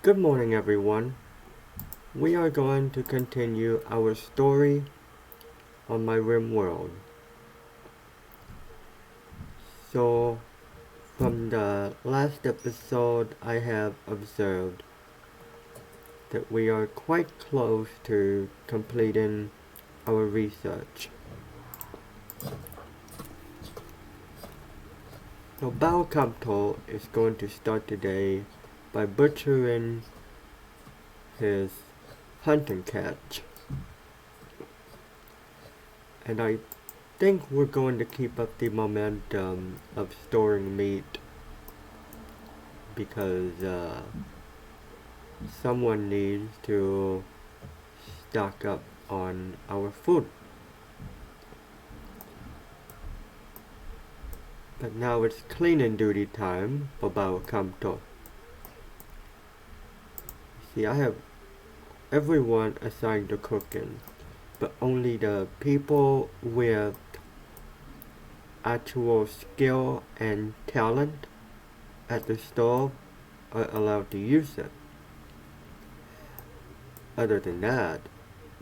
Good morning, everyone. We are going to continue our story on my Rimworld. So, from the last episode, I have observed that we are quite close to completing our research. So, Balcamto is going to start today by butchering his hunting catch. And I think we're going to keep up the momentum of storing meat because someone needs to stock up on our food. But now it's cleaning duty time for Balcamto. See, I have everyone assigned to cooking, but only the people with actual skill and talent at the stove are allowed to use it. Other than that,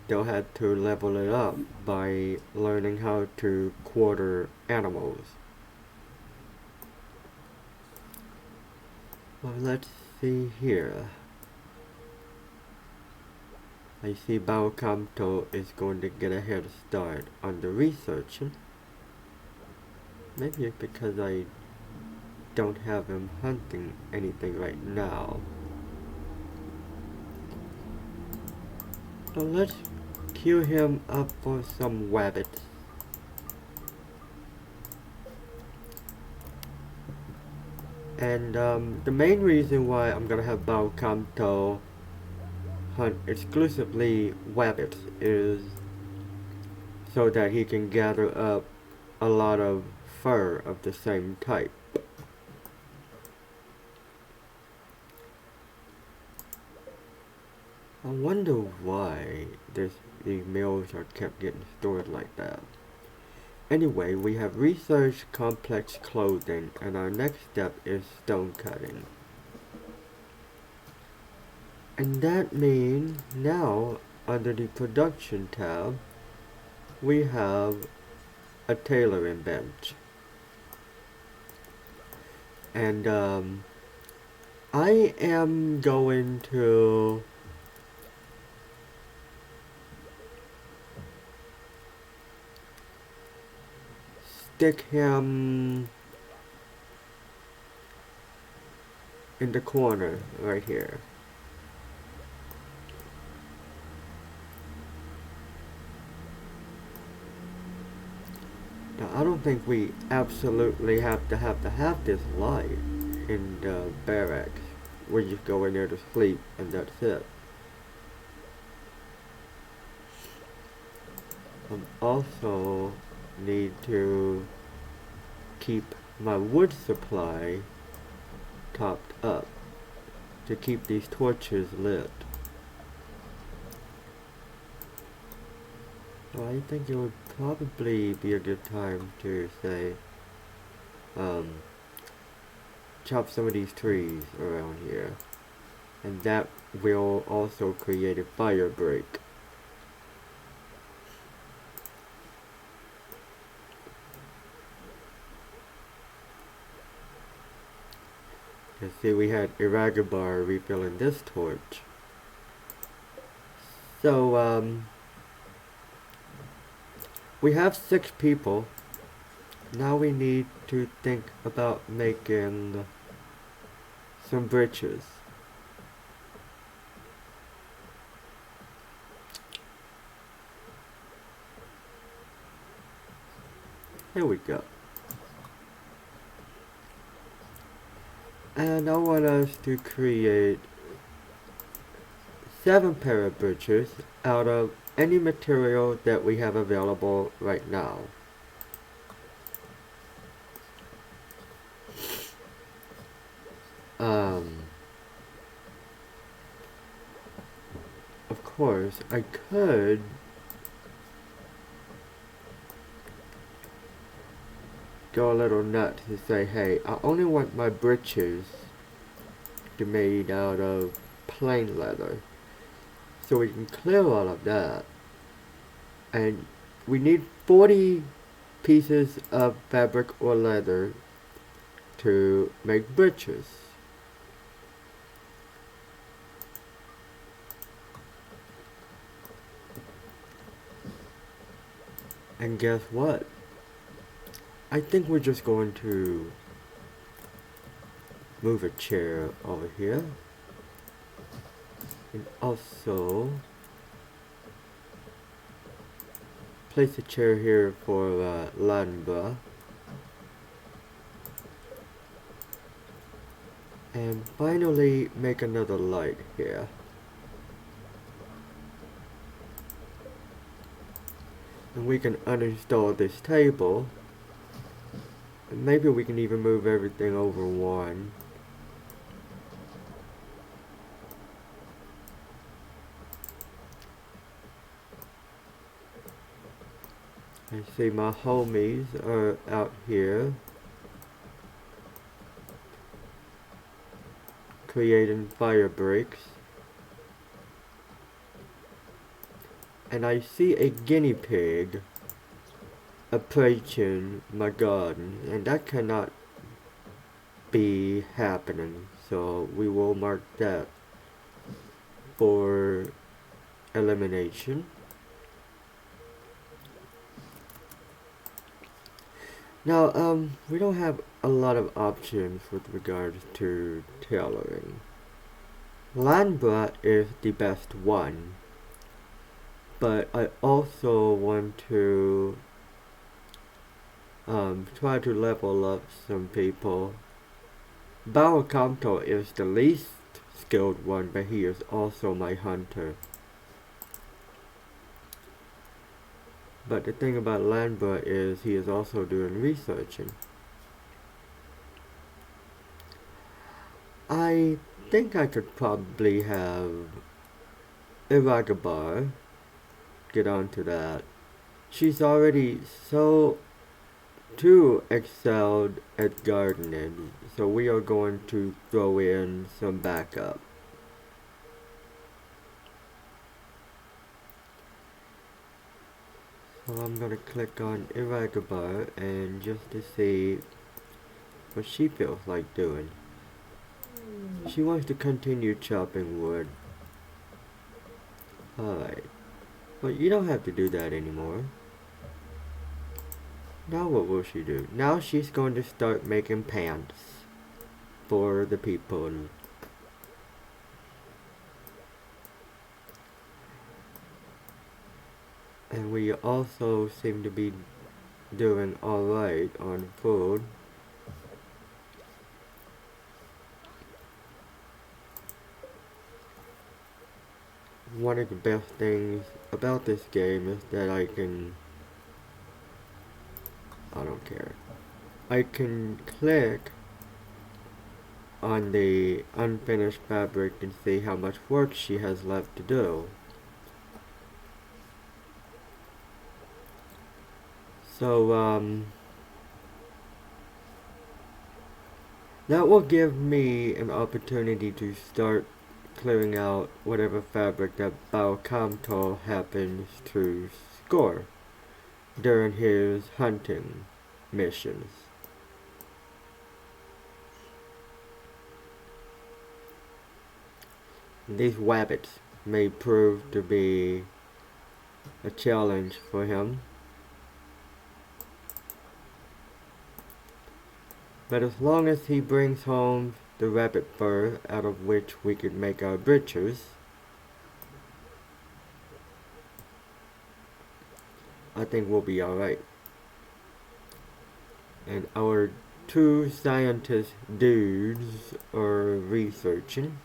they'll have to level it up by learning how to quarter animals. Well, let's see here. I see Balcamto is going to get a head start on the research. Maybe it's because I don't have him hunting anything right now. So let's queue him up for some rabbits. And the main reason why I'm gonna have Balcamto hunt exclusively rabbits is so that he can gather up a lot of fur of the same type. I wonder why these meals are kept getting stored like that. Anyway, we have researched complex clothing, and our next step is stone cutting. And that means now, under the production tab, we have a tailoring bench. And I am going to stick him in the corner right here. Now, I don't think we absolutely have to have this light in the barracks. We just go in there to sleep and that's it. Also need to keep my wood supply topped up to keep these torches lit. So I think it would probably be a good time to say, chop some of these trees around here. And that will also create a fire break. And see, we had Iragabar refilling this torch. So, we have 6 people. Now we need to think about making some britches. Here we go. And I want us to create 7 pair of britches out of any material that we have available right now. Of course, I could go a little nuts and say, hey, I only want my britches to be made out of plain leather. So we can clear all of that. And we need 40 pieces of fabric or leather to make britches. And guess what? I think we're just going to move a chair over here. And also place a chair here for Lanba. And finally make another light here. And we can uninstall this table. And maybe we can even move everything over one. I see my homies are out here creating fire breaks. And I see a guinea pig approaching my garden, and that cannot be happening, so we will mark that for elimination. Now, we don't have a lot of options with regards to tailoring. Landbra is the best one, but I also want to try to level up some people. Barakamto is the least skilled one, but he is also my hunter. But the thing about Landbra is he is also doing researching. I think I could probably have Iragabar get onto that. She's already so too excelled at gardening, so we are going to throw in some backup. So I'm gonna click on Iragabar and just to see what she feels like doing. She wants to continue chopping wood. Alright. But you don't have to do that anymore. Now what will she do? Now she's going to start making pants for the people. And we also seem to be doing alright on food. One of the best things about this game is that I don't care. I can click on the unfinished fabric and see how much work she has left to do. So, that will give me an opportunity to start clearing out whatever fabric that Barakamto happens to score during his hunting missions. These rabbits may prove to be a challenge for him. But as long as he brings home the rabbit fur out of which we could make our britches, I think we'll be alright. And our two scientist dudes are researching.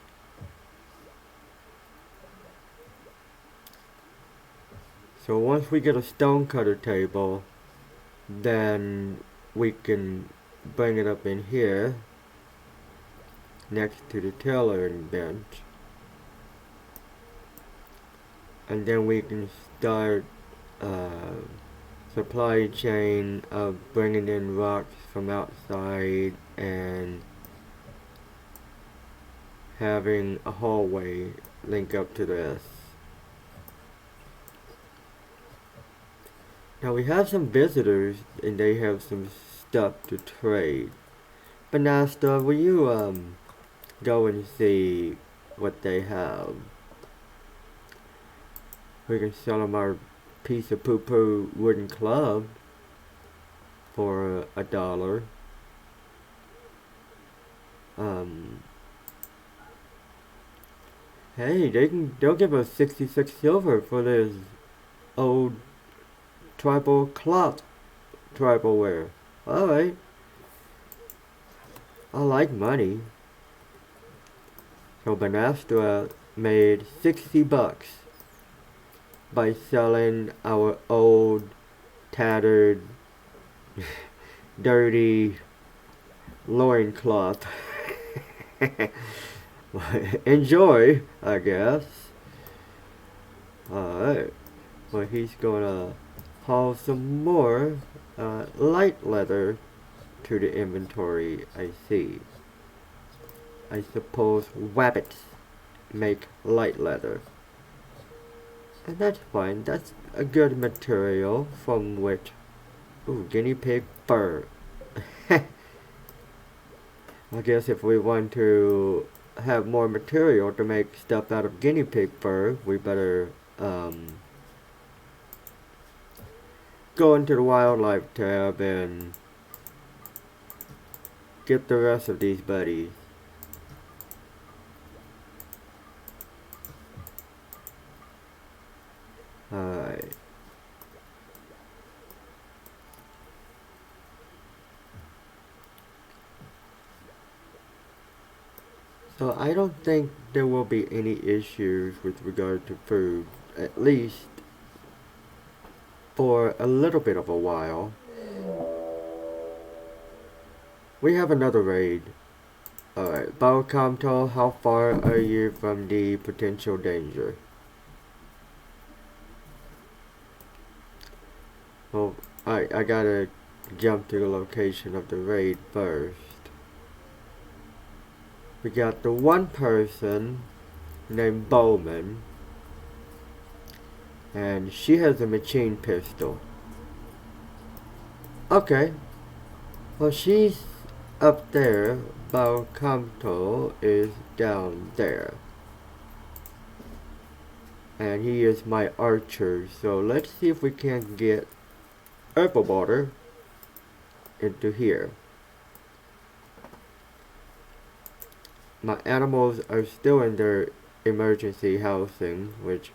So once we get a stonecutter table, then we can bring it up in here next to the tailoring bench, and then we can start supply chain of bringing in rocks from outside and having a hallway link up to this. Now we have some visitors and they have some stuff to trade. Banasta, will you go and see what they have? We can sell them our piece of poo-poo wooden club for $1. Hey, they'll give us 66 silver for this old tribal cloth tribal wear. Alright. I like money. So Banastra made 60 bucks by selling our old, tattered, dirty loincloth. Enjoy, I guess. Alright. Well, he's gonna haul some more light leather to the inventory, I see. I suppose wabbits make light leather. And that's fine. That's a good material from which... Ooh, guinea pig fur. I guess if we want to have more material to make stuff out of guinea pig fur, we better go into the wildlife tab and get the rest of these buddies. Alright. So I don't think there will be any issues with regard to food, at least for a little bit of a while. We have another raid. Alright, Balcomto, how far are you from the potential danger? Well, I gotta jump to the location of the raid first. We got the one person named Bowman, and she has a machine pistol. Okay, well she's up there, Balcomto is down there. And he is my archer, so let's see if we can get herbal water into here. My animals are still in their emergency housing, which,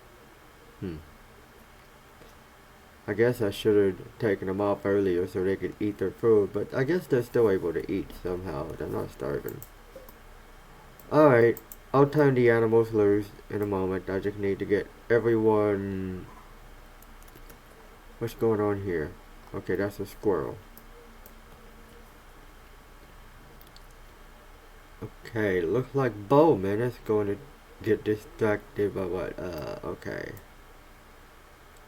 I guess I should have taken them off earlier so they could eat their food, but I guess they're still able to eat somehow. They're not starving. Alright, I'll turn the animals loose in a moment. I just need to get everyone... What's going on here? Okay, that's a squirrel. Okay, looks like Bowman is going to get distracted by what, okay.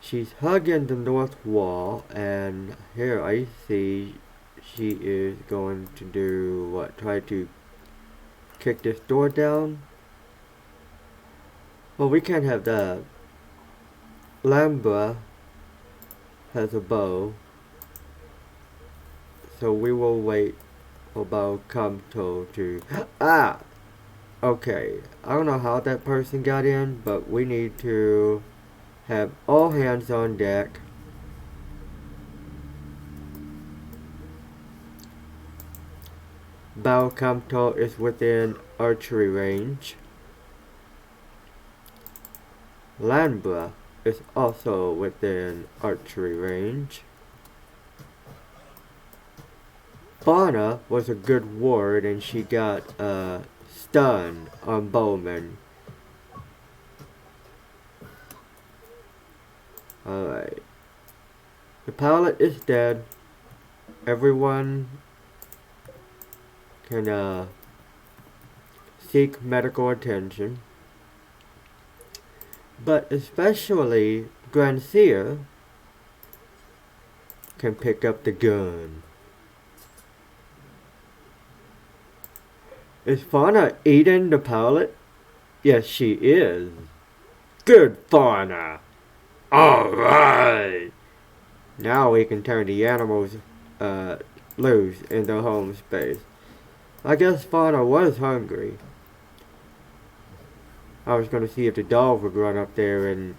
She's hugging the north wall, and here I see she is going to do what, try to kick this door down? Well, we can't have that. Lambra has a bow, so we will wait for Balcomto to... Ah! Okay, I don't know how that person got in, but we need to have all hands on deck. Balcomto is within archery range. Lambra is also within archery range. Fauna was a good ward and she got stunned on Bowman. Alright. The pilot is dead. Everyone can seek medical attention. But especially Grancia can pick up the gun. Is Fauna eating the pallet? Yes, she is. Good, Fauna. Alright. Now we can turn the animals uh, loose in their home space. I guess Fauna was hungry. I was going to see if the dog would run up there and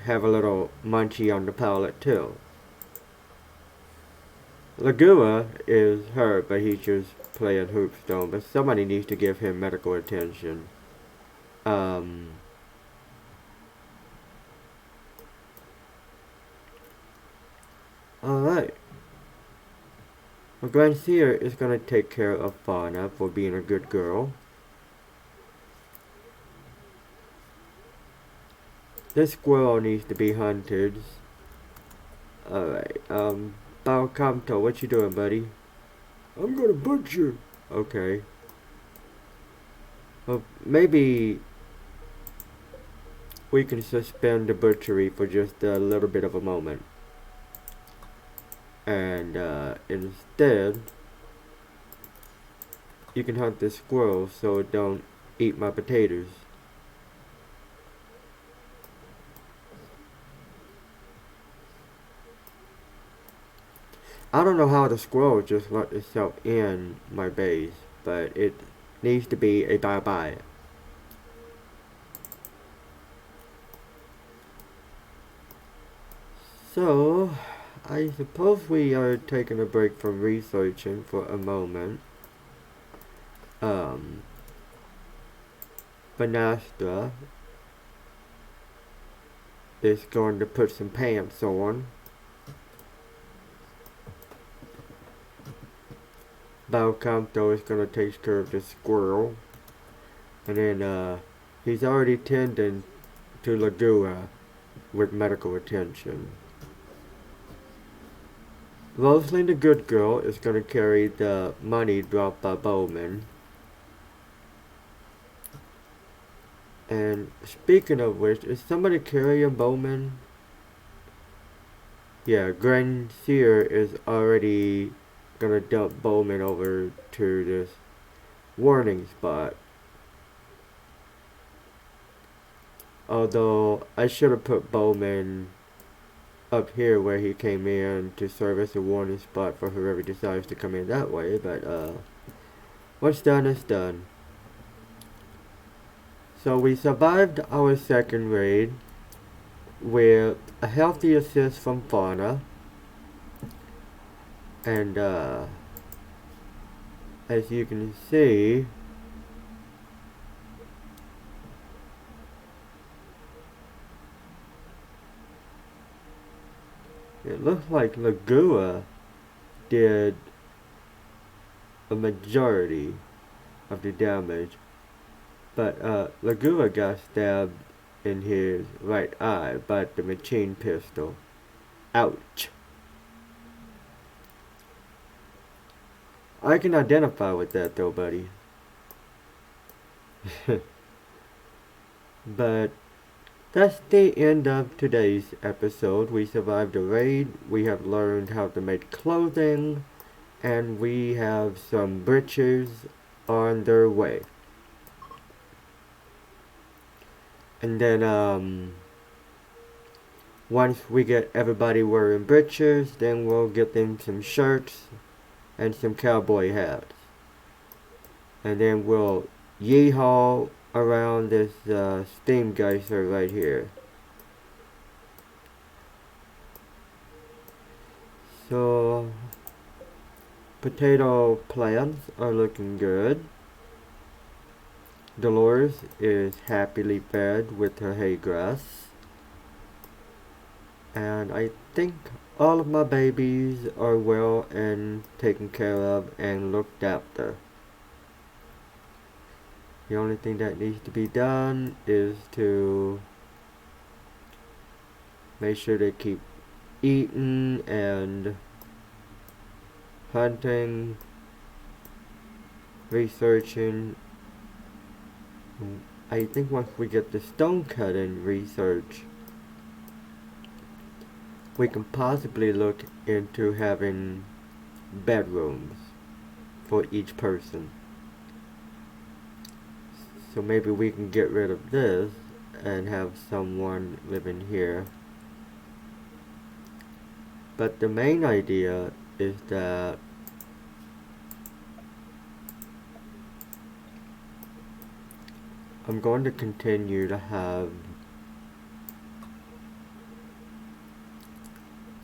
have a little munchie on the pallet too. Lagua is hurt, but he's just playing hoopstone. But somebody needs to give him medical attention. Alright. Well, Granseer is going to take care of Fauna for being a good girl. This squirrel needs to be hunted. Alright, Balcamto, what you doing, buddy? I'm gonna butcher. Okay. Well, maybe we can suspend the butchery for just a little bit of a moment. And, instead, you can hunt this squirrel so it don't eat my potatoes. I don't know how the squirrel just let itself in my base, but it needs to be a bye-bye. So, I suppose we are taking a break from researching for a moment. Banastra is going to put some pants on. Balcamto is going to take care of the squirrel. And then, he's already tending to Lagua with medical attention. Rosalind, the good girl, is going to carry the money dropped by Bowman. And speaking of which, is somebody carrying Bowman? Yeah, Granseer is already gonna dump Bowman over to this warning spot. Although I should have put Bowman up here where he came in to serve as a warning spot for whoever decides to come in that way, but what's done is done. So we survived our second raid with a healthy assist from Fauna. And as you can see, it looks like Lagua did a majority of the damage. But Lagua got stabbed in his right eye by the machine pistol. Ouch. I can identify with that though, buddy. But that's the end of today's episode. We survived a raid, we have learned how to make clothing, and we have some britches on their way. And then, once we get everybody wearing britches, then we'll get them some shirts and some cowboy hats. And then we'll yeehaw around this steam geyser right here. So, potato plants are looking good. Dolores is happily fed with her hay grass. And I think all of my babies are well and taken care of and looked after. The only thing that needs to be done is to make sure they keep eating and hunting, researching. I think once we get the Stonecutting research, we can possibly look into having bedrooms for each person. So maybe we can get rid of this and have someone living here. But the main idea is that I'm going to continue to have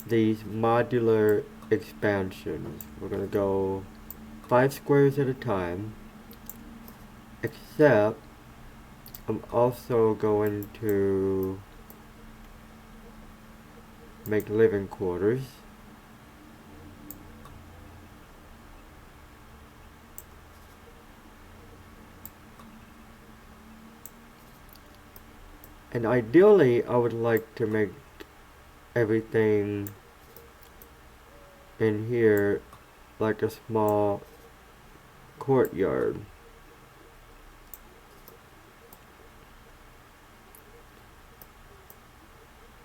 these modular expansions. We're going to go 5 squares at a time, except I'm also going to make living quarters. And ideally, I would like to make everything in here like a small courtyard.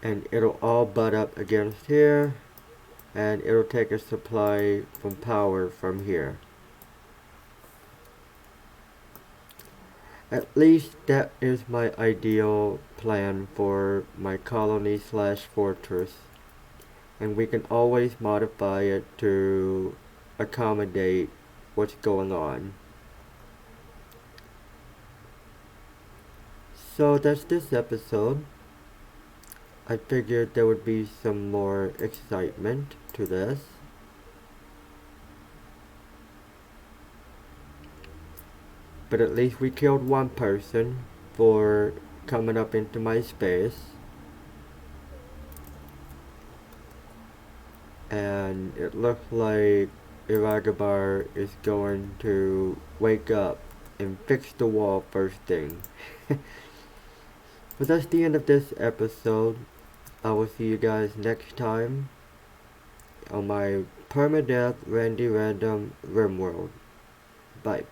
And it'll all butt up against here, and it'll take a supply from power from here. At least that is my ideal plan for my colony slash fortress, and we can always modify it to accommodate what's going on. So that's this episode. I figured there would be some more excitement to this. But at least we killed one person for coming up into my space. And it looks like Iragabar is going to wake up and fix the wall first thing. But that's the end of this episode. I will see you guys next time on my permadeath Randy Random Rimworld. Bye.